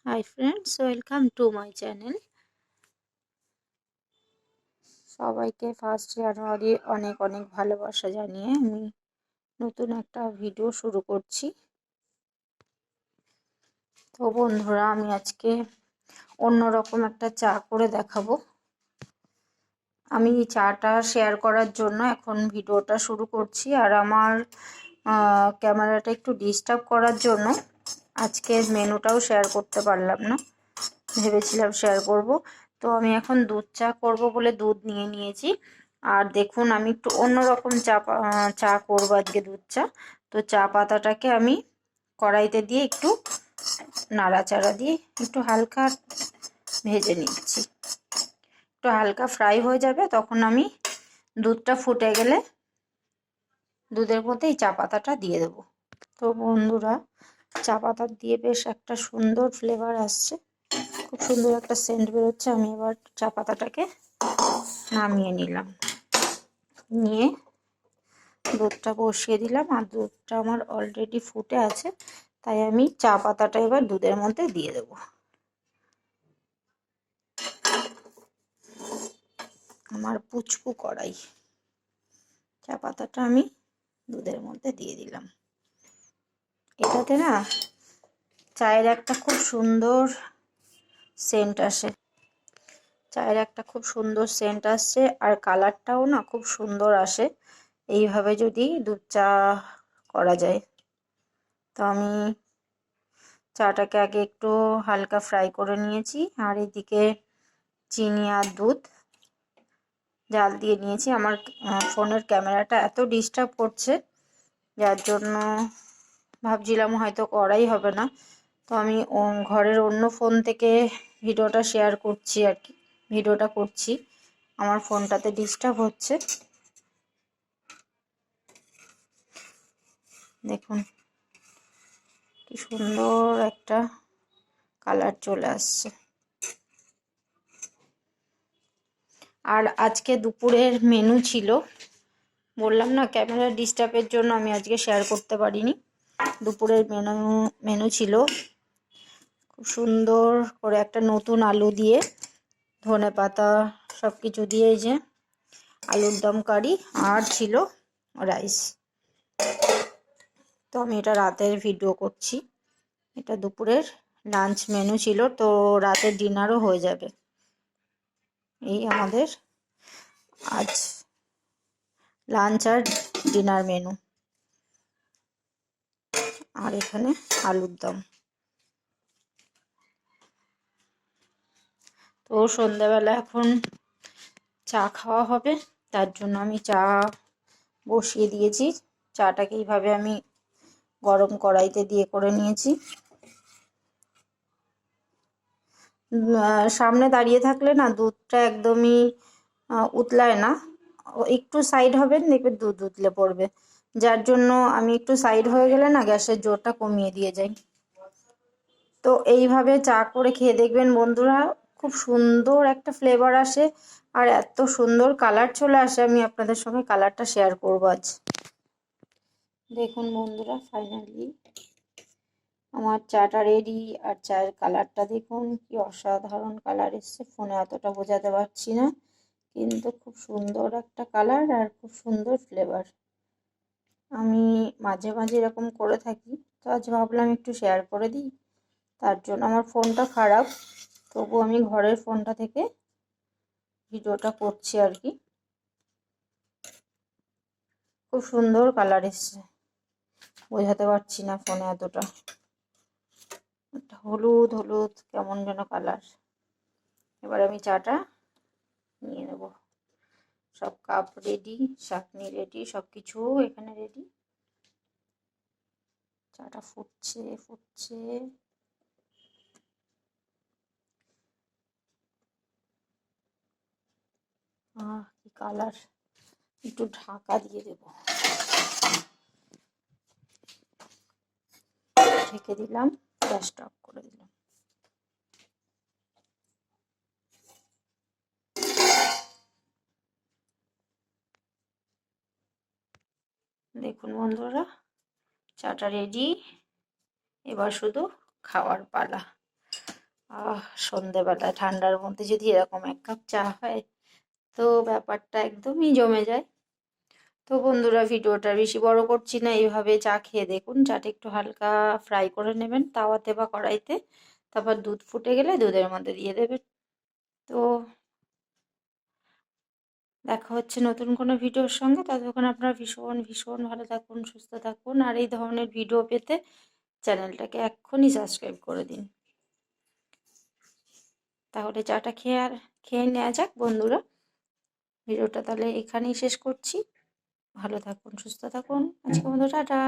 Hi friends, welcome to my channel. সবাইকে 1 জানুয়ারি অনেক অনেক ভালোবাসা জানিয়ে আমি নতুন একটা ভিডিও শুরু করছি। তো বন্ধুরা, আমি আজকে অন্যরকম একটা চা করে দেখাবো। আমি চাটা শেয়ার করার জন্য এখন ভিডিওটা শুরু করছি, আর আমার ক্যামেরাটা একটু ডিস্টার্ব করার জন্য আজকের মেনুটাও শেয়ার করতে পারলাম না। ভেবেছিলাম শেয়ার করব। তো আমি এখন দুধ চা করব বলে দুধ নিয়ে নিয়েছি। আর দেখুন, আমি একটু অন্যরকম চা করবো আজকে, দুধ চা। তো চা পাতাটাকে আমি কড়াইতে দিয়ে একটু নাড়াচাড়া দিয়ে একটু হালকা ভেজে নিচ্ছি। একটু হালকা ফ্রাই হয়ে যাবে, তখন আমি দুধটা ফুটে গেলে দুধের মধ্যে এই চা পাতাটা দিয়ে দেবো। তো বন্ধুরা, চা পাতা দিয়ে বেশ একটা সুন্দর ফ্লেভার আসছে, খুব সুন্দর একটা সেন্ট বেরোচ্ছে। আমি এবার চা পাতাটাকে নামিয়ে নিলাম, নিয়ে দুধটা বসিয়ে দিলাম। আর দুধটা আমার অলরেডি ফুটে আছে, তাই আমি চা পাতাটা এবার দুধের মধ্যে দিয়ে দেব। আমার পুচকু কড়াই, চা পাতাটা আমি দুধের মধ্যে দিয়ে দিলাম। এটাতে না চায়ের একটা খুব সুন্দর সেন্ট আসে, চায়ের একটা খুব সুন্দর সেন্ট আসছে, আর কালারটাও না খুব সুন্দর আসে এইভাবে যদি দুধ চা করা যায়। তো আমি চাটাকে আগে একটু হালকা ফ্রাই করে নিয়েছি, আর এদিকে চিনি আর দুধ জাল দিয়ে নিয়েছি। আমার ফোনের ক্যামেরাটা এত ডিস্টার্ব করছে, যার জন্য ভাবছিলাম হয়তো করাই হবে না। তো আমি ঘরের অন্য ফোন থেকে ভিডিওটা শেয়ার করছি আর কি, ভিডিওটা করছি। আমার ফোনটাতে ডিস্টার্ব হচ্ছে। দেখুন কি সুন্দর একটা কালার চলে আসছে। আর আজকে দুপুরের মেনু ছিল, বললাম না ক্যামেরা ডিস্টার্বের জন্য আমি আজকে শেয়ার করতে পারিনি। দুপুরের মেনু ছিল খুব সুন্দর করে একটা নতুন আলু দিয়ে, ধনে পাতা সব কিছু দিয়ে, এই যে আলুর দম কারি, আর ছিল রাইস। তো আমি এটা রাতের ভিডিও করছি, এটা দুপুরের লাঞ্চ মেনু ছিল, তো রাতের ডিনারও হয়ে যাবে। এই আমাদের আজ লাঞ্চ আর ডিনার মেনু। আর এখানে আলুর দম। তো সন্ধ্যাবেলা এখন চা খাওয়া হবে, তার জন্য আমি চা বসিয়ে দিয়েছি। চাটাকে এইভাবে আমি গরম কড়াইতে দিয়ে করে নিয়েছি। সামনে দাঁড়িয়ে থাকলে না দুধটা একদমই উতলায় না, একটু সাইড হবেন দেখবে দুধ উতলে পড়বে, যার জন্য আমি একটু সাইড হয়ে গেলে না গ্যাসের জোরটা কমিয়ে দিয়ে যাই। তো এইভাবে চা করে খেয়ে দেখবেন বন্ধুরা, খুব সুন্দর একটা ফ্লেভার আসে, আর এত সুন্দর কালার চলে আসে। আমি আপনাদের সঙ্গে কালারটা শেয়ার করবো আজ। দেখুন বন্ধুরা, ফাইনালি আমার চাটা রেডি। আর চায়ের কালারটা দেখুন কি অসাধারণ কালার এসছে, ফোনে অতটা বোঝাতে পারছি না, কিন্তু খুব সুন্দর একটা কালার আর খুব সুন্দর ফ্লেভার। আমি মাঝে মাঝে এরকম করে থাকি, তো আজ ভাবলাম একটু শেয়ার করে দিই। তার জন্য আমার ফোনটা খারাপ, তবু আমি ঘরের ফোনটা থেকে ভিডিওটা করছি আর কি। খুব সুন্দর কালার এসছে, বোঝাতে পারছি না ফোনে এতটা। একটা হলুদ হলুদ কেমন যেন কালার। এবার আমি চাটা নিয়ে নেব। সব কাপ রেডি, চাটনি রেডি, সব কিছু এখানে রেডি। চাটা ফুটছে ফুটছে। কি কালার! একটু ঢাকা দিয়ে দেব, ঢেকে দিলাম, গ্যাসটা অফ করে দিলাম। দেখুন বন্ধুরা, চাটা রেডি, এবার শুধু খাওয়ার পালা। সন্ধেবেলায় ঠান্ডার মধ্যে যদি এরকম এক কাপ চা হয় তো ব্যাপারটা একদমই জমে যায়। তো বন্ধুরা, ভিডিওটা বেশি বড় করছি না, এইভাবে চা খেয়ে দেখুন। চাটা একটু হালকা ফ্রাই করে নেবেন তাওয়াতে বা কড়াইতে, তারপর দুধ ফুটে গেলে দুধের মধ্যে দিয়ে দেবেন। তো দেখা হচ্ছে নতুন কোনো ভিডিওর সঙ্গে। ততক্ষণ আপনারা ভীষণ ভীষণ ভালো থাকুন, সুস্থ থাকুন, আর এই ধরনের ভিডিও পেতে চ্যানেলটাকে এক্ষুনি সাবস্ক্রাইব করে দিন। তাহলে চাটা খেয়ে নেওয়া যাক বন্ধুরা। ভিডিওটা তাহলে এখানেই শেষ করছি। ভালো থাকুন, সুস্থ থাকুন, আজকের মতো টাটা।